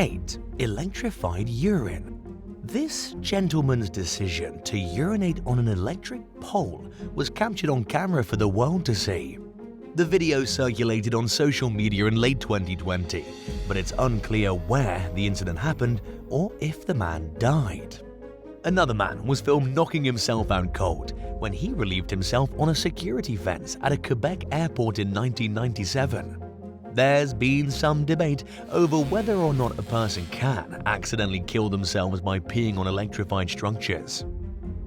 8. Electrified urine. This gentleman's decision to urinate on an electric pole was captured on camera for the world to see. The video circulated on social media in late 2020, but it's unclear where the incident happened or if the man died. Another man was filmed knocking himself out cold when he relieved himself on a security fence at a Quebec airport in 1997. There's been some debate over whether or not a person can accidentally kill themselves by peeing on electrified structures.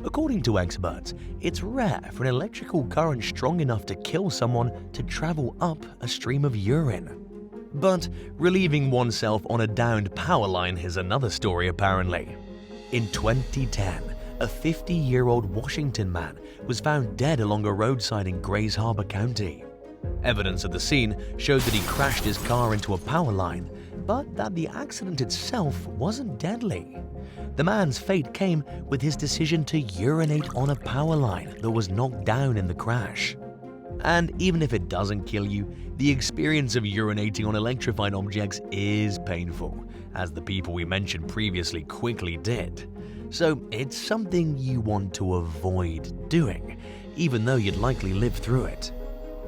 According to experts, it's rare for an electrical current strong enough to kill someone to travel up a stream of urine. But relieving oneself on a downed power line is another story apparently. In 2010, a 50-year-old Washington man was found dead along a roadside in Grays Harbor County. Evidence of the scene showed that he crashed his car into a power line, but that the accident itself wasn't deadly. The man's fate came with his decision to urinate on a power line that was knocked down in the crash. And even if it doesn't kill you, the experience of urinating on electrified objects is painful, as the people we mentioned previously quickly did. So it's something you want to avoid doing, even though you'd likely live through it.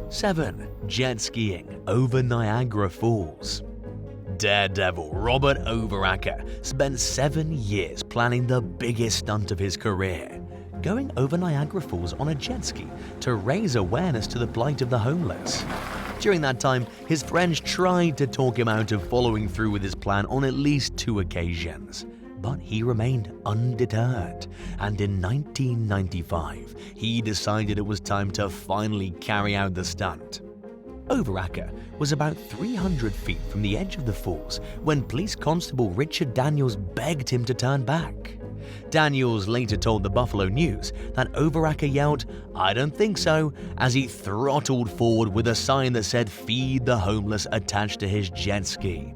7. Jet skiing over Niagara Falls. Daredevil Robert Overacker spent 7 years planning the biggest stunt of his career, going over Niagara Falls on a jet ski to raise awareness to the plight of the homeless. During that time, his friends tried to talk him out of following through with his plan on at least 2 occasions. But he remained undeterred, and in 1995, he decided it was time to finally carry out the stunt. Overacker was about 300 feet from the edge of the falls when police constable Richard Daniels begged him to turn back. Daniels later told the Buffalo News that Overacker yelled, "I don't think so," as he throttled forward with a sign that said "Feed the homeless" attached to his jet ski.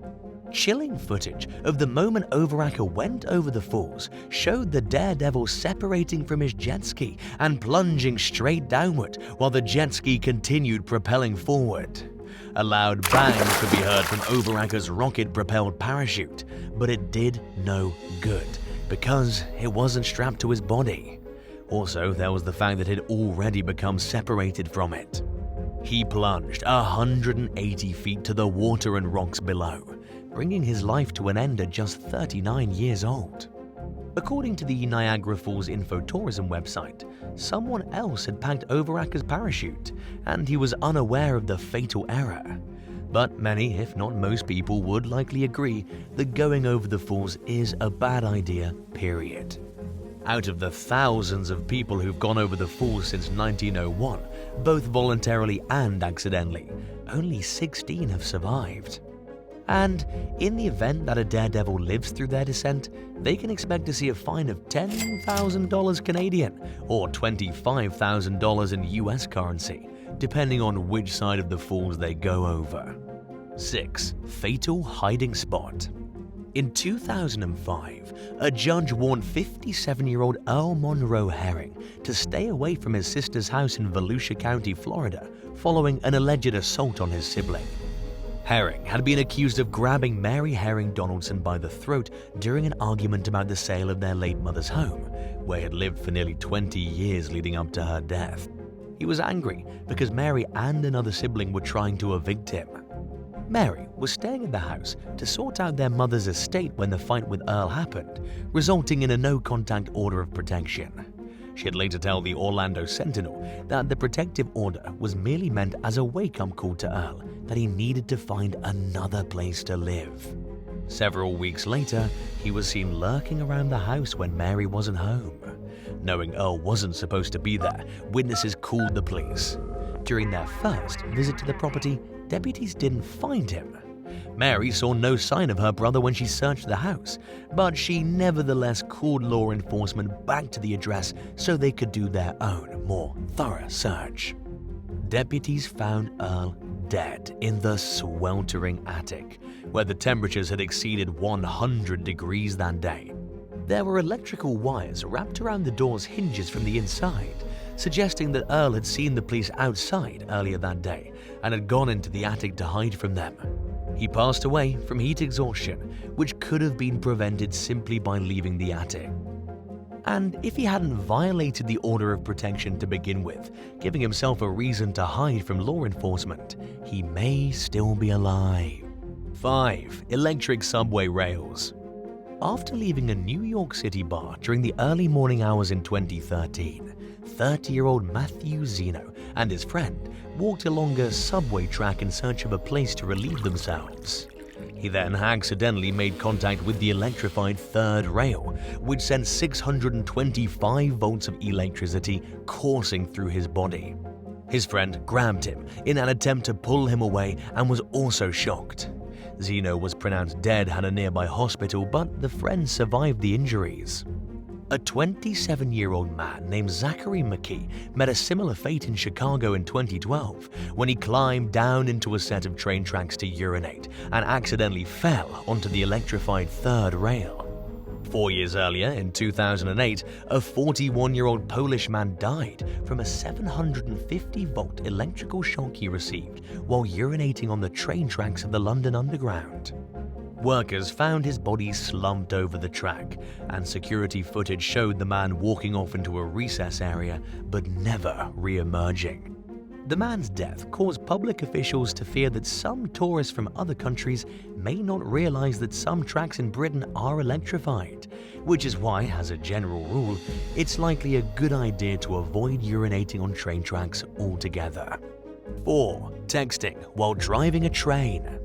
Chilling footage of the moment Overacker went over the falls showed the daredevil separating from his jet ski and plunging straight downward while the jet ski continued propelling forward. A loud bang could be heard from Overacker's rocket-propelled parachute, but it did no good because it wasn't strapped to his body. Also, there was the fact that it had already become separated from it. He plunged 180 feet to the water and rocks below, bringing his life to an end at just 39 years old. According to the Niagara Falls infotourism website, someone else had packed Overacker's parachute, and he was unaware of the fatal error. But many, if not most people, would likely agree that going over the falls is a bad idea, period. Out of the thousands of people who've gone over the falls since 1901, both voluntarily and accidentally, only 16 have survived. And in the event that a daredevil lives through their descent, they can expect to see a fine of $10,000 Canadian or $25,000 in US currency, depending on which side of the falls they go over. 6. Fatal hiding spot. In 2005, a judge warned 57-year-old Earl Monroe Herring to stay away from his sister's house in Volusia County, Florida, following an alleged assault on his sibling. Herring had been accused of grabbing Mary Herring Donaldson by the throat during an argument about the sale of their late mother's home, where he had lived for nearly 20 years leading up to her death. He was angry because Mary and another sibling were trying to evict him. Mary was staying at the house to sort out their mother's estate when the fight with Earl happened, resulting in a no-contact order of protection. She'd later tell the Orlando Sentinel that the protective order was merely meant as a wake-up call to Earl that he needed to find another place to live. Several weeks later, he was seen lurking around the house when Mary wasn't home. Knowing Earl wasn't supposed to be there, witnesses called the police. During their first visit to the property, deputies didn't find him. Mary saw no sign of her brother when she searched the house, but she nevertheless called law enforcement back to the address so they could do their own, more thorough search. Deputies found Earl dead in the sweltering attic, where the temperatures had exceeded 100 degrees that day. There were electrical wires wrapped around the door's hinges from the inside, suggesting that Earl had seen the police outside earlier that day and had gone into the attic to hide from them. He passed away from heat exhaustion, which could have been prevented simply by leaving the attic. And if he hadn't violated the order of protection to begin with, giving himself a reason to hide from law enforcement, he may still be alive. 5. Electric subway rails. After leaving a New York City bar during the early morning hours in 2013, 30-year-old Matthew Zeno and his friend walked along a subway track in search of a place to relieve themselves. He then accidentally made contact with the electrified third rail, which sent 625 volts of electricity coursing through his body. His friend grabbed him in an attempt to pull him away and was also shocked. Zeno was pronounced dead at a nearby hospital, but the friend survived the injuries. A 27-year-old man named Zachary McKee met a similar fate in Chicago in 2012 when he climbed down into a set of train tracks to urinate and accidentally fell onto the electrified third rail. 4 years earlier, in 2008, a 41-year-old Polish man died from a 750-volt electrical shock he received while urinating on the train tracks of the London Underground. Workers found his body slumped over the track, and security footage showed the man walking off into a recess area but never re-emerging. The man's death caused public officials to fear that some tourists from other countries may not realize that some tracks in Britain are electrified, which is why, as a general rule, it's likely a good idea to avoid urinating on train tracks altogether. 4. Texting while driving a train.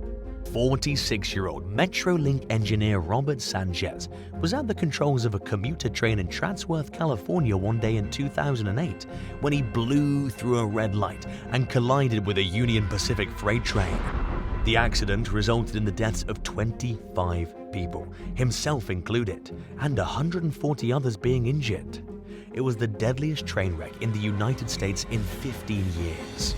46-year-old Metrolink engineer Robert Sanchez was at the controls of a commuter train in Chatsworth, California one day in 2008 when he blew through a red light and collided with a Union Pacific freight train. The accident resulted in the deaths of 25 people, himself included, and 140 others being injured. It was the deadliest train wreck in the United States in 15 years.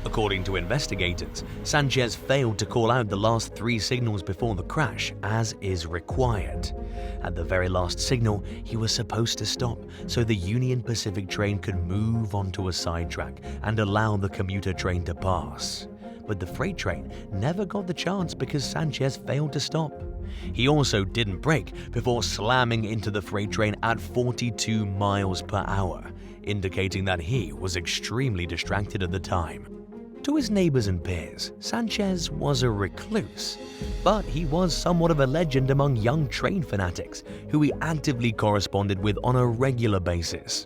According to investigators, Sanchez failed to call out the last 3 signals before the crash, as is required. At the very last signal, he was supposed to stop so the Union Pacific train could move onto a side track and allow the commuter train to pass. But the freight train never got the chance because Sanchez failed to stop. He also didn't brake before slamming into the freight train at 42 miles per hour, indicating that he was extremely distracted at the time. To his neighbors and peers, Sanchez was a recluse, but he was somewhat of a legend among young train fanatics who he actively corresponded with on a regular basis.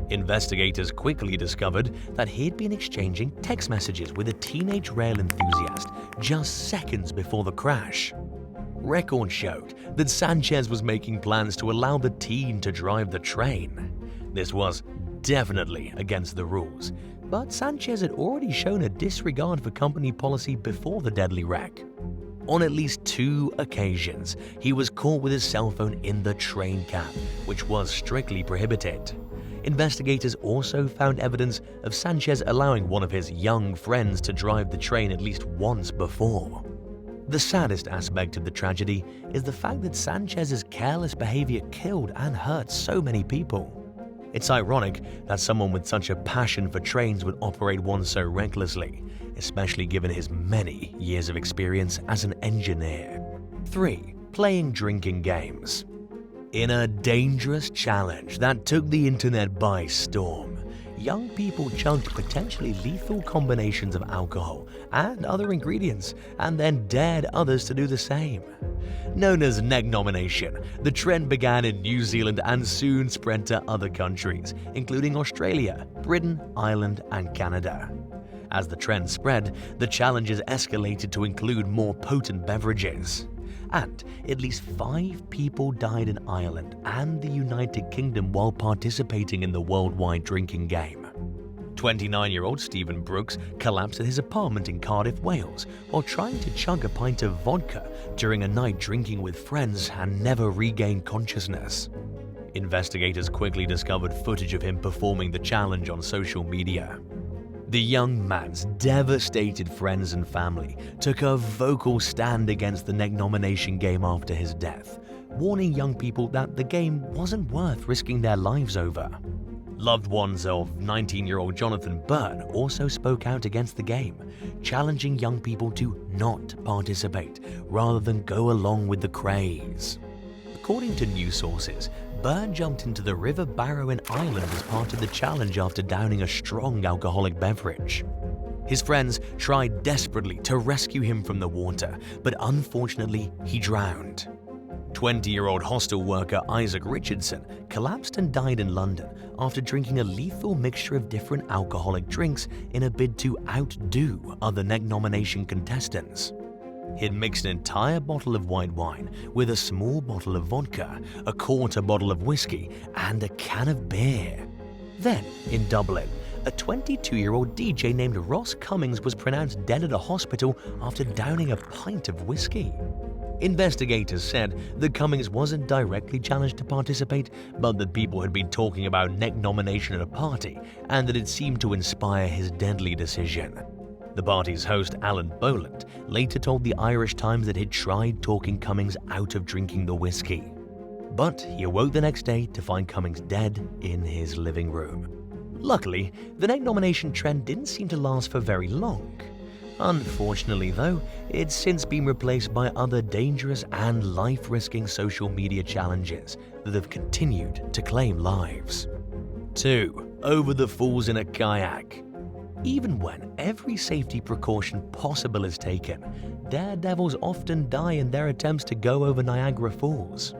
Investigators quickly discovered that he'd been exchanging text messages with a teenage rail enthusiast just seconds before the crash. Records showed that Sanchez was making plans to allow the teen to drive the train. This was definitely against the rules, but Sanchez had already shown a disregard for company policy before the deadly wreck. On at least 2 occasions, he was caught with his cell phone in the train cab, which was strictly prohibited. Investigators also found evidence of Sanchez allowing one of his young friends to drive the train at least once before. The saddest aspect of the tragedy is the fact that Sanchez's careless behavior killed and hurt so many people. It's ironic that someone with such a passion for trains would operate one so recklessly, especially given his many years of experience as an engineer. 3. Playing drinking games. In a dangerous challenge that took the internet by storm, young people chugged potentially lethal combinations of alcohol and other ingredients and then dared others to do the same. Known as neck nomination, the trend began in New Zealand and soon spread to other countries, including Australia, Britain, Ireland, and Canada. As the trend spread, the challenges escalated to include more potent beverages. And at least 5 people died in Ireland and the United Kingdom while participating in the worldwide drinking game. 29-year-old Stephen Brooks collapsed at his apartment in Cardiff, Wales, while trying to chug a pint of vodka during a night drinking with friends and never regained consciousness. Investigators quickly discovered footage of him performing the challenge on social media. The young man's devastated friends and family took a vocal stand against the neck nomination game after his death, warning young people that the game wasn't worth risking their lives over. Loved ones of 19-year-old Jonathan Byrne also spoke out against the game, challenging young people to not participate rather than go along with the craze. According to news sources, Byrne jumped into the River Barrow in Ireland as part of the challenge after downing a strong alcoholic beverage. His friends tried desperately to rescue him from the water, but unfortunately he drowned. 20-year-old hostel worker Isaac Richardson collapsed and died in London after drinking a lethal mixture of different alcoholic drinks in a bid to outdo other neck nomination contestants. He'd mixed an entire bottle of white wine with a small bottle of vodka, a quarter bottle of whiskey, and a can of beer. Then, in Dublin, a 22-year-old DJ named Ross Cummings was pronounced dead at a hospital after downing a pint of whiskey. Investigators said that Cummings wasn't directly challenged to participate, but that people had been talking about neck nomination at a party and that it seemed to inspire his deadly decision. The party's host, Alan Boland, later told the Irish Times that he'd tried talking Cummings out of drinking the whiskey. But he awoke the next day to find Cummings dead in his living room. Luckily, the neck nomination trend didn't seem to last for very long. Unfortunately, though, it's since been replaced by other dangerous and life-risking social media challenges that have continued to claim lives. 2. Over the falls in a kayak. Even when every safety precaution possible is taken, daredevils often die in their attempts to go over Niagara Falls.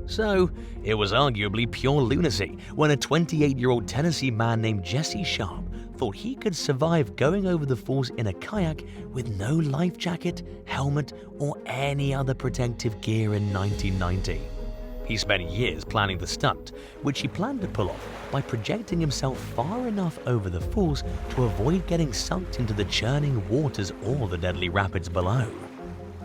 So, it was arguably pure lunacy when a 28-year-old Tennessee man named Jesse Sharp thought he could survive going over the falls in a kayak with no life jacket, helmet, or any other protective gear in 1990. He spent years planning the stunt, which he planned to pull off by projecting himself far enough over the falls to avoid getting sucked into the churning waters or the deadly rapids below.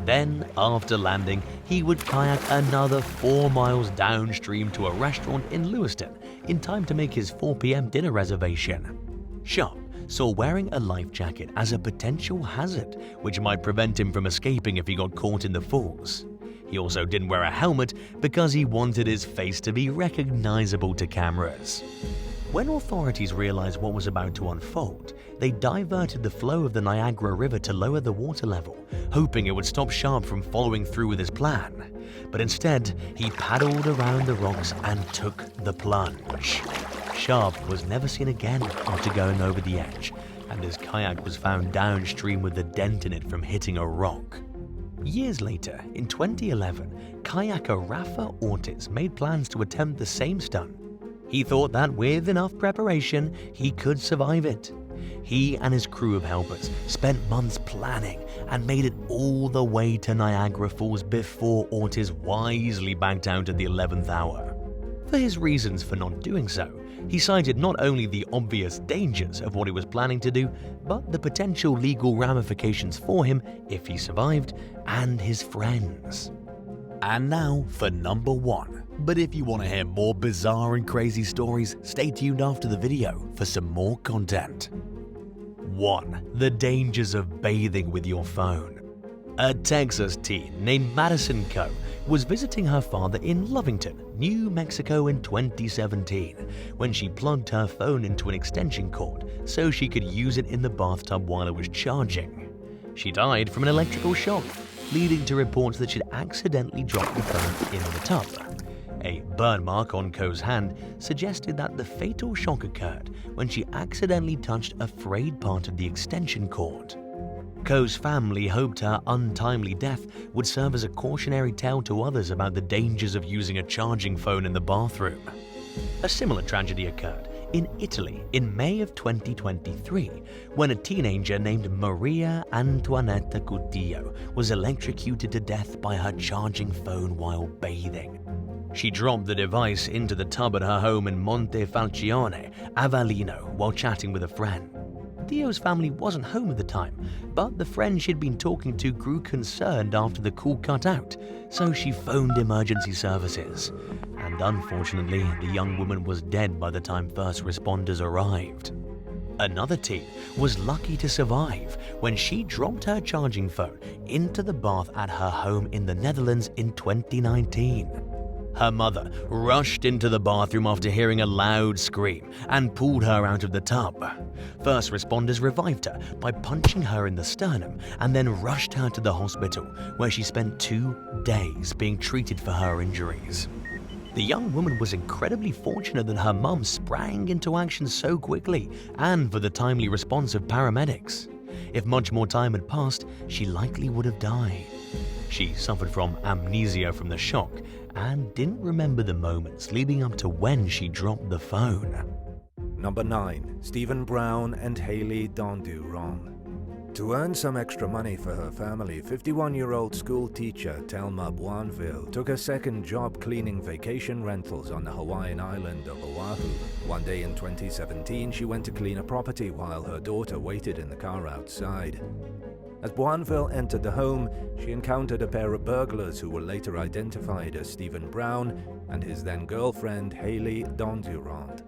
Then, after landing, he would kayak another 4 miles downstream to a restaurant in Lewiston in time to make his 4 p.m. dinner reservation. Sharp saw wearing a life jacket as a potential hazard, which might prevent him from escaping if he got caught in the falls. He also didn't wear a helmet because he wanted his face to be recognizable to cameras. When authorities realized what was about to unfold, they diverted the flow of the Niagara River to lower the water level, hoping it would stop Sharp from following through with his plan. But instead, he paddled around the rocks and took the plunge. Sharp was never seen again after going over the edge, and his kayak was found downstream with a dent in it from hitting a rock. Years later, in 2011, kayaker Rafa Ortiz made plans to attempt the same stunt. He thought that with enough preparation, he could survive it. He and his crew of helpers spent months planning and made it all the way to Niagara Falls before Ortiz wisely backed out at the 11th hour. For his reasons for not doing so, he cited not only the obvious dangers of what he was planning to do, but the potential legal ramifications for him if he survived and his friends. And now for number 1. But if you want to hear more bizarre and crazy stories, stay tuned after the video for some more content. 1. The dangers of bathing with your phone. A Texas teen named Madison Coe was visiting her father in Lovington, New Mexico in 2017 when she plugged her phone into an extension cord so she could use it in the bathtub while it was charging. She died from an electrical shock, leading to reports that she'd accidentally dropped the phone in the tub. A burn mark on Coe's hand suggested that the fatal shock occurred when she accidentally touched a frayed part of the extension cord. Coe's family hoped her untimely death would serve as a cautionary tale to others about the dangers of using a charging phone in the bathroom. A similar tragedy occurred in Italy in May of 2023 when a teenager named Maria Antonietta Cutillo was electrocuted to death by her charging phone while bathing. She dropped the device into the tub at her home in Montefalcione, Avellino, while chatting with a friend. Theo's family wasn't home at the time, but the friend she'd been talking to grew concerned after the call cut out, so she phoned emergency services. And unfortunately, the young woman was dead by the time first responders arrived. Another teen was lucky to survive when she dropped her charging phone into the bath at her home in the Netherlands in 2019. Her mother rushed into the bathroom after hearing a loud scream and pulled her out of the tub. First responders revived her by punching her in the sternum and then rushed her to the hospital, where she spent 2 days being treated for her injuries. The young woman was incredibly fortunate that her mum sprang into action so quickly and for the timely response of paramedics. If much more time had passed, she likely would have died. She suffered from amnesia from the shock and didn't remember the moments leading up to when she dropped the phone. Number 9. Stephen Brown and Haley Dondurant. To earn some extra money for her family, 51-year-old school teacher Thelma Boinville took a second job cleaning vacation rentals on the Hawaiian island of Oahu. One day in 2017, she went to clean a property while her daughter waited in the car outside. As Boinville entered the home, she encountered a pair of burglars who were later identified as Stephen Brown and his then-girlfriend Haley Dondurant.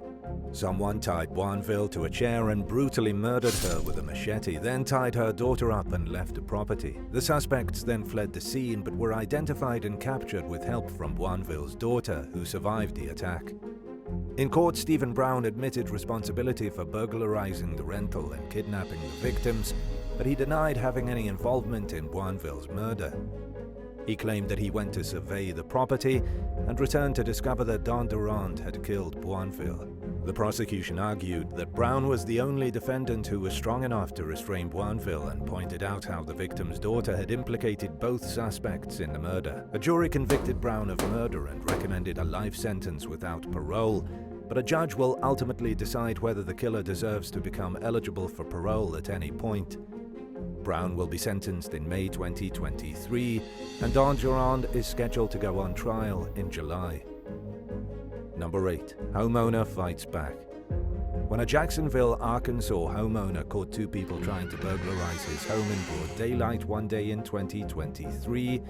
Someone tied Boinville to a chair and brutally murdered her with a machete, then tied her daughter up and left the property. The suspects then fled the scene but were identified and captured with help from Boinville's daughter, who survived the attack. In court, Stephen Brown admitted responsibility for burglarizing the rental and kidnapping the victims, but he denied having any involvement in Boinville's murder. He claimed that he went to survey the property and returned to discover that Dondurant had killed Boinville. The prosecution argued that Brown was the only defendant who was strong enough to restrain Boinville and pointed out how the victim's daughter had implicated both suspects in the murder. A jury convicted Brown of murder and recommended a life sentence without parole, but a judge will ultimately decide whether the killer deserves to become eligible for parole at any point. Brown will be sentenced in May 2023, and Dondurant is scheduled to go on trial in July. Number 8. Homeowner fights back. When a Jacksonville, Arkansas homeowner caught 2 people trying to burglarize his home in broad daylight one day in 2023,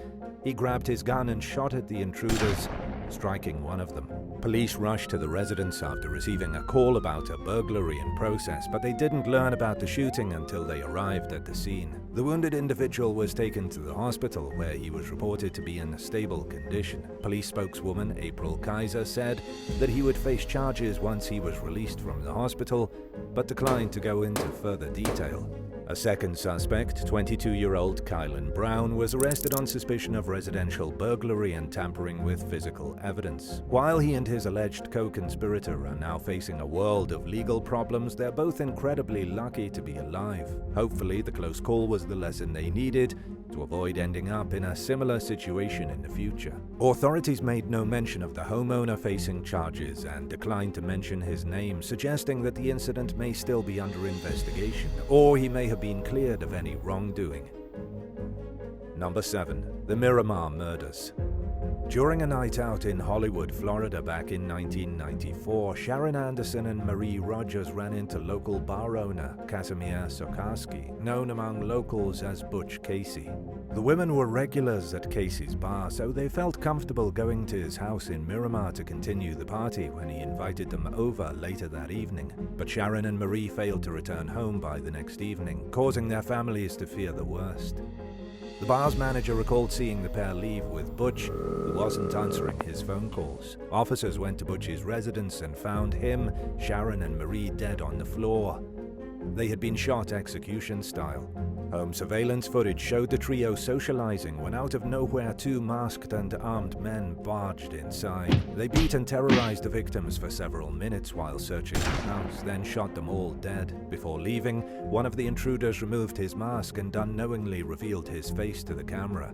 he grabbed his gun and shot at the intruders, striking one of them. Police rushed to the residence after receiving a call about a burglary in process, but they didn't learn about the shooting until they arrived at the scene. The wounded individual was taken to the hospital, where he was reported to be in a stable condition. Police spokeswoman April Kyer said that he would face charges once he was released from the hospital, but declined to go into further detail. A second suspect, 22-year-old Kylan Brown, was arrested on suspicion of residential burglary and tampering with physical evidence. While he and his alleged co-conspirator are now facing a world of legal problems, they're both incredibly lucky to be alive. Hopefully, the close call was the lesson they needed to avoid ending up in a similar situation in the future. Authorities made no mention of the homeowner facing charges and declined to mention his name, suggesting that the incident may still be under investigation, or he may have been cleared of any wrongdoing. Number 7. The Miramar Murders. During a night out in Hollywood, Florida back in 1994, Sharon Anderson and Marie Rodgers ran into local bar owner Casimir Sokarski, known among locals as Butch Casey. The women were regulars at Casey's bar, so they felt comfortable going to his house in Miramar to continue the party when he invited them over later that evening. But Sharon and Marie failed to return home by the next evening, causing their families to fear the worst. The bar's manager recalled seeing the pair leave with Butch, who wasn't answering his phone calls. Officers went to Butch's residence and found him, Sharon, and Marie dead on the floor. They had been shot execution style. Home surveillance footage showed the trio socializing when out of nowhere 2 masked and armed men barged inside. They beat and terrorized the victims for several minutes while searching the house, then shot them all dead. Before leaving, one of the intruders removed his mask and unknowingly revealed his face to the camera.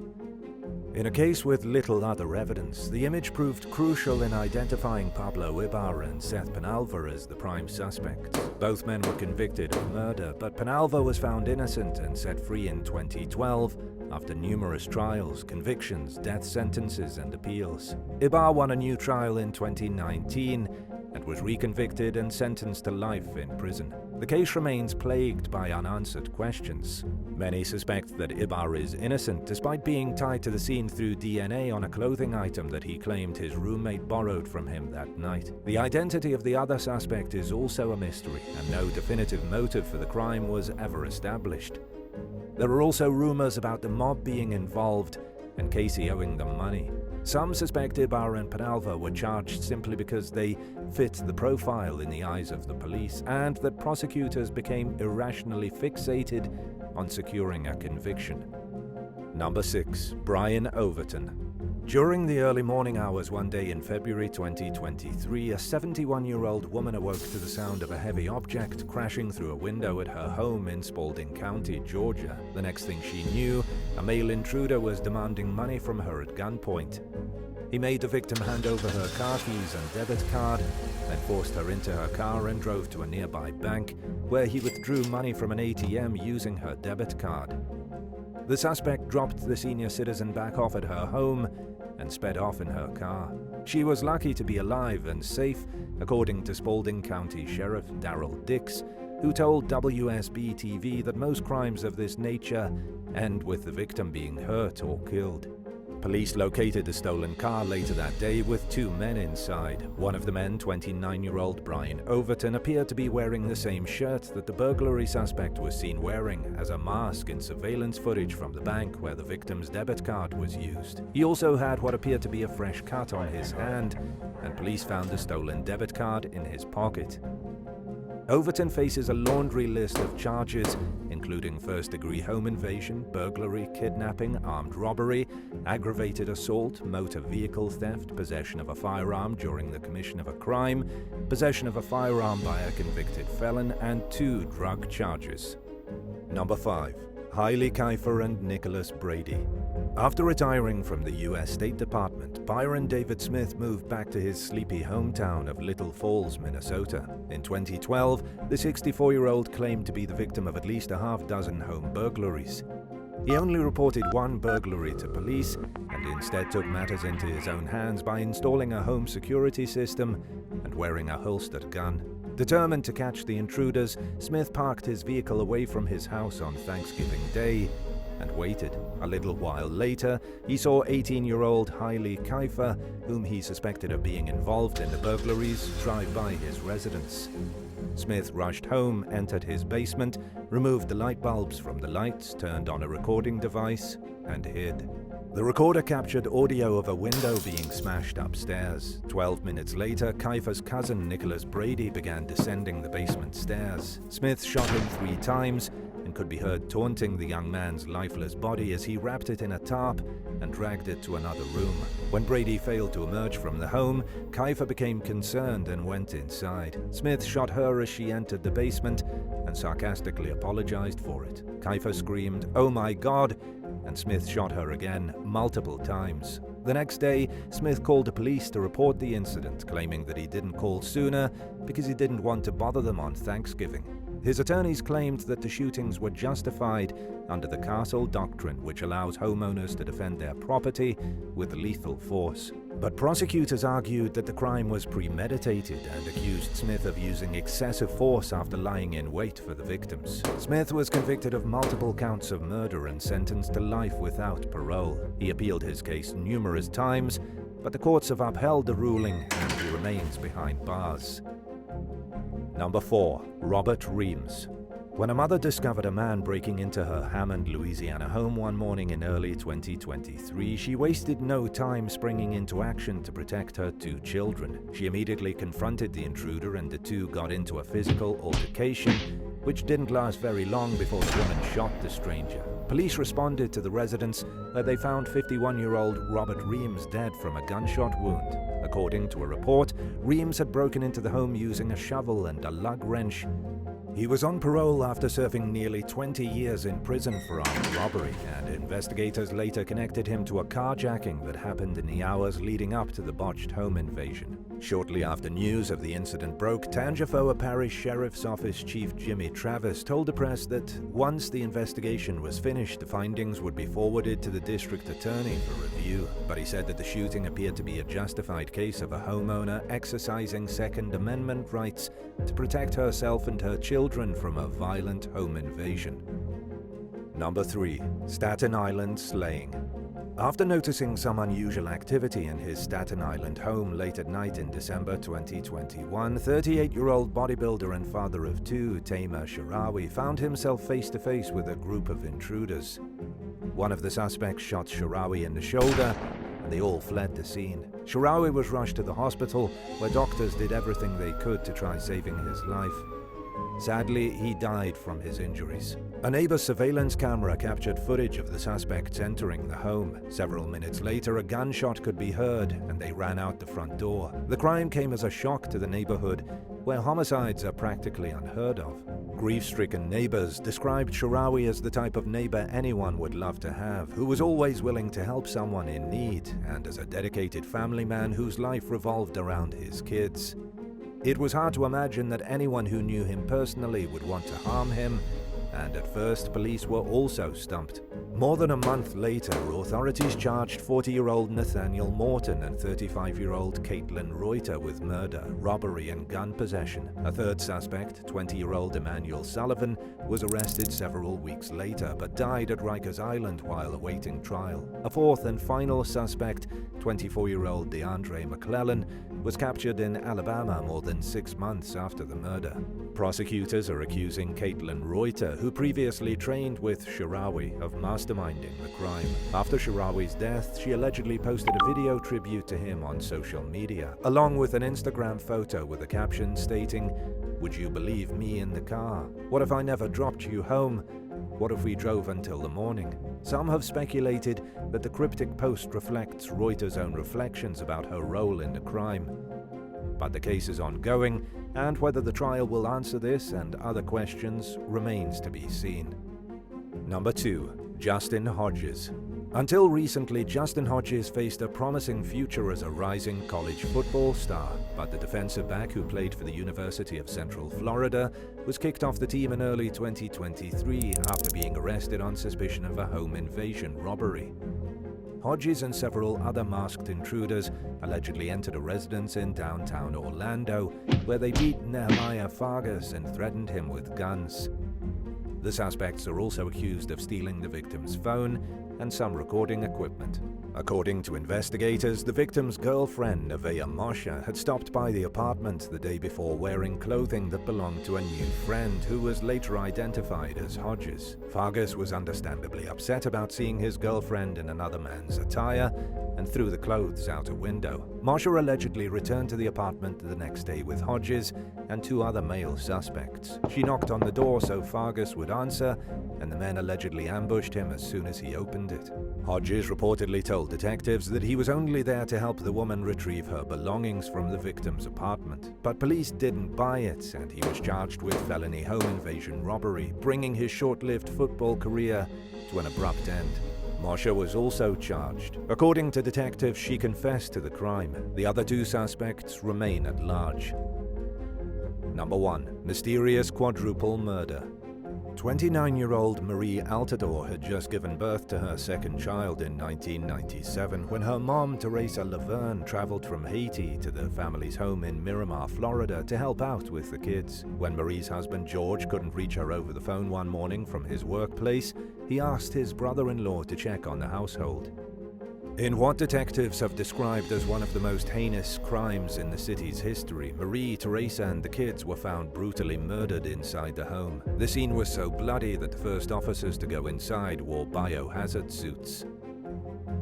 In a case with little other evidence, the image proved crucial in identifying Pablo Ibar and Seth Penalva as the prime suspects. Both men were convicted of murder, but Penalva was found innocent and set free in 2012 after numerous trials, convictions, death sentences, and appeals. Ibar won a new trial in 2019 and was reconvicted and sentenced to life in prison. The case remains plagued by unanswered questions. Many suspect that Ibar is innocent, despite being tied to the scene through DNA on a clothing item that he claimed his roommate borrowed from him that night. The identity of the other suspect is also a mystery, and no definitive motive for the crime was ever established. There are also rumors about the mob being involved and Casey owing them money. Some suspect Ibarra and Penalva were charged simply because they fit the profile in the eyes of the police, and that prosecutors became irrationally fixated on securing a conviction. Number 6. Brian Overton. During the early morning hours one day in February 2023, a 71-year-old woman awoke to the sound of a heavy object crashing through a window at her home in Spalding County, Georgia. The next thing she knew, a male intruder was demanding money from her at gunpoint. He made the victim hand over her car keys and debit card, then forced her into her car and drove to a nearby bank, where he withdrew money from an ATM using her debit card. The suspect dropped the senior citizen back off at her home and sped off in her car. She was lucky to be alive and safe, according to Spalding County Sheriff Darrell Dix, who told WSB-TV that most crimes of this nature end with the victim being hurt or killed. Police located the stolen car later that day with 2 men inside. One of the men, 29-year-old Brian Overton, appeared to be wearing the same shirt that the burglary suspect was seen wearing as a mask in surveillance footage from the bank where the victim's debit card was used. He also had what appeared to be a fresh cut on his hand, and police found the stolen debit card in his pocket. Overton faces a laundry list of charges, including first-degree home invasion, burglary, kidnapping, armed robbery, aggravated assault, motor vehicle theft, possession of a firearm during the commission of a crime, possession of a firearm by a convicted felon, and 2 drug charges. Number 5. Hailey Kyer and Nicholas Brady. After retiring from the U.S. State Department, Byron David Smith moved back to his sleepy hometown of Little Falls, Minnesota. In 2012, the 64-year-old claimed to be the victim of at least a half-dozen home burglaries. He only reported 1 burglary to police and instead took matters into his own hands by installing a home security system and wearing a holstered gun. Determined to catch the intruders, Smith parked his vehicle away from his house on Thanksgiving Day and waited. A little while later, he saw 18-year-old Hailey Kyer, whom he suspected of being involved in the burglaries, drive by his residence. Smith rushed home, entered his basement, removed the light bulbs from the lights, turned on a recording device, and hid. The recorder captured audio of a window being smashed upstairs. 12 minutes later, Kyer's cousin Nicholas Brady began descending the basement stairs. Smith shot him 3 times and could be heard taunting the young man's lifeless body as he wrapped it in a tarp and dragged it to another room. When Brady failed to emerge from the home, Kyer became concerned and went inside. Smith shot her as she entered the basement and sarcastically apologized for it. Kyer screamed, "Oh my God!" and Smith shot her again, multiple times. The next day, Smith called the police to report the incident, claiming that he didn't call sooner because he didn't want to bother them on Thanksgiving. His attorneys claimed that the shootings were justified under the Castle Doctrine, which allows homeowners to defend their property with lethal force. But prosecutors argued that the crime was premeditated and accused Smith of using excessive force after lying in wait for the victims. Smith was convicted of multiple counts of murder and sentenced to life without parole. He appealed his case numerous times, but the courts have upheld the ruling and he remains behind bars. Number 4. Robert Reams. When a mother discovered a man breaking into her Hammond, Louisiana home one morning in early 2023, she wasted no time springing into action to protect her 2 children. She immediately confronted the intruder and the 2 got into a physical altercation, which didn't last very long before the woman shot the stranger. Police responded to the residence where they found 51-year-old Robert Reams dead from a gunshot wound. According to a report, Reams had broken into the home using a shovel and a lug wrench. He was on parole after serving nearly 20 years in prison for armed robbery, and investigators later connected him to a carjacking that happened in the hours leading up to the botched home invasion. Shortly after news of the incident broke, Tangifoa Parish Sheriff's Office Chief Jimmy Travis told the press that once the investigation was finished, the findings would be forwarded to the district attorney for review. But he said that the shooting appeared to be a justified case of a homeowner exercising Second Amendment rights to protect herself and her children from a violent home invasion. Number 3. Staten Island slaying. After noticing some unusual activity in his Staten Island home late at night in December 2021, 38-year-old bodybuilder and father of 2, Tamer Sharawi, found himself face-to-face with a group of intruders. One of the suspects shot Sharawi in the shoulder, and they all fled the scene. Shirawi was rushed to the hospital, where doctors did everything they could to try saving his life. Sadly, he died from his injuries. A neighbor's surveillance camera captured footage of the suspects entering the home. Several minutes later, a gunshot could be heard, and they ran out the front door. The crime came as a shock to the neighborhood, where homicides are practically unheard of. Grief-stricken neighbors described Shirawi as the type of neighbor anyone would love to have, who was always willing to help someone in need, and as a dedicated family man whose life revolved around his kids. It was hard to imagine that anyone who knew him personally would want to harm him, and at first police were also stumped. More than a month later, authorities charged 40-year-old Nathaniel Morton and 35-year-old Caitlin Reuter with murder, robbery, and gun possession. A third suspect, 20-year-old Emmanuel Sullivan, was arrested several weeks later but died at Rikers Island while awaiting trial. A fourth and final suspect, 24-year-old DeAndre McClellan, was captured in Alabama more than 6 months after the murder. Prosecutors are accusing Caitlin Reuter, who previously trained with Shirawi, of masterminding the crime. After Shirawi's death, she allegedly posted a video tribute to him on social media, along with an Instagram photo with a caption stating, "Would you believe me in the car? What if I never dropped you home? What if we drove until the morning?" Some have speculated that the cryptic post reflects Reuter's own reflections about her role in the crime. But the case is ongoing, and whether the trial will answer this and other questions remains to be seen. Number 2. Justin Hodges. Until recently, Justin Hodges faced a promising future as a rising college football star, but the defensive back who played for the University of Central Florida was kicked off the team in early 2023 after being arrested on suspicion of a home invasion robbery. Hodges and several other masked intruders allegedly entered a residence in downtown Orlando, where they beat Nehemiah Fargas and threatened him with guns. The suspects are also accused of stealing the victim's phone and some recording equipment. According to investigators, the victim's girlfriend, Nevaeh Moshe, had stopped by the apartment the day before wearing clothing that belonged to a new friend who was later identified as Hodges. Fargas was understandably upset about seeing his girlfriend in another man's attire and threw the clothes out a window. Moshe allegedly returned to the apartment the next day with Hodges and 2 other male suspects. She knocked on the door so Fargas would answer, and the men allegedly ambushed him as soon as he opened it. Hodges reportedly told detectives that he was only there to help the woman retrieve her belongings from the victim's apartment. But police didn't buy it, and he was charged with felony home invasion robbery, bringing his short-lived football career to an abrupt end. Moshe was also charged. According to detectives, she confessed to the crime. The other 2 suspects remain at large. Number 1. Mysterious quadruple murder. 29-year-old Marie Altador had just given birth to her second child in 1997 when her mom, Teresa Laverne, traveled from Haiti to the family's home in Miramar, Florida to help out with the kids. When Marie's husband George couldn't reach her over the phone one morning from his workplace, he asked his brother-in-law to check on the household. In what detectives have described as one of the most heinous crimes in the city's history, Marie, Teresa, and the kids were found brutally murdered inside the home. The scene was so bloody that the first officers to go inside wore biohazard suits.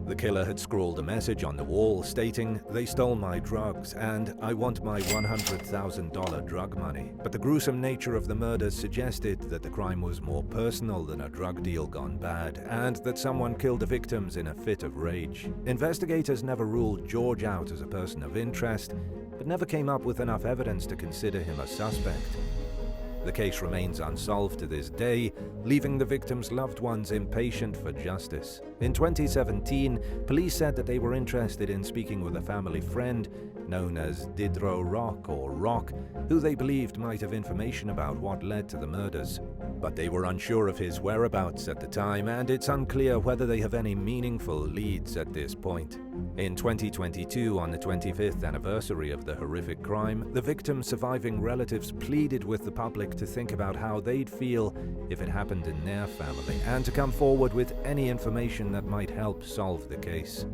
The killer had scrawled a message on the wall stating, "They stole my drugs and I want my $100,000 drug money." But the gruesome nature of the murders suggested that the crime was more personal than a drug deal gone bad, and that someone killed the victims in a fit of rage. Investigators never ruled George out as a person of interest, but never came up with enough evidence to consider him a suspect. The case remains unsolved to this day, leaving the victims' loved ones impatient for justice. In 2017, police said that they were interested in speaking with a family friend known as Didro Rock or Rock, who they believed might have information about what led to the murders. But they were unsure of his whereabouts at the time, and it's unclear whether they have any meaningful leads at this point. In 2022, on the 25th anniversary of the horrific crime, the victim's surviving relatives pleaded with the public to think about how they'd feel if it happened in their family, and to come forward with any information that might help solve the case.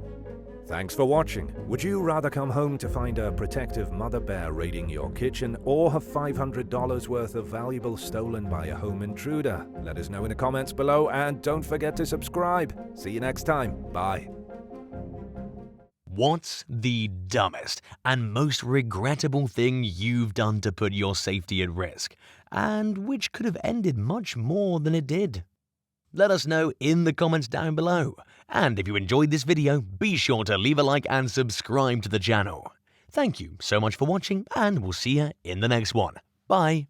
Thanks for watching. Would you rather come home to find a protective mother bear raiding your kitchen, or have $500 worth of valuables stolen by a home intruder? Let us know in the comments below, and don't forget to subscribe. See you next time. Bye. What's the dumbest and most regrettable thing you've done to put your safety at risk, and which could have ended much more than it did? Let us know in the comments down below. And if you enjoyed this video, be sure to leave a like and subscribe to the channel. Thank you so much for watching, and we'll see you in the next one. Bye.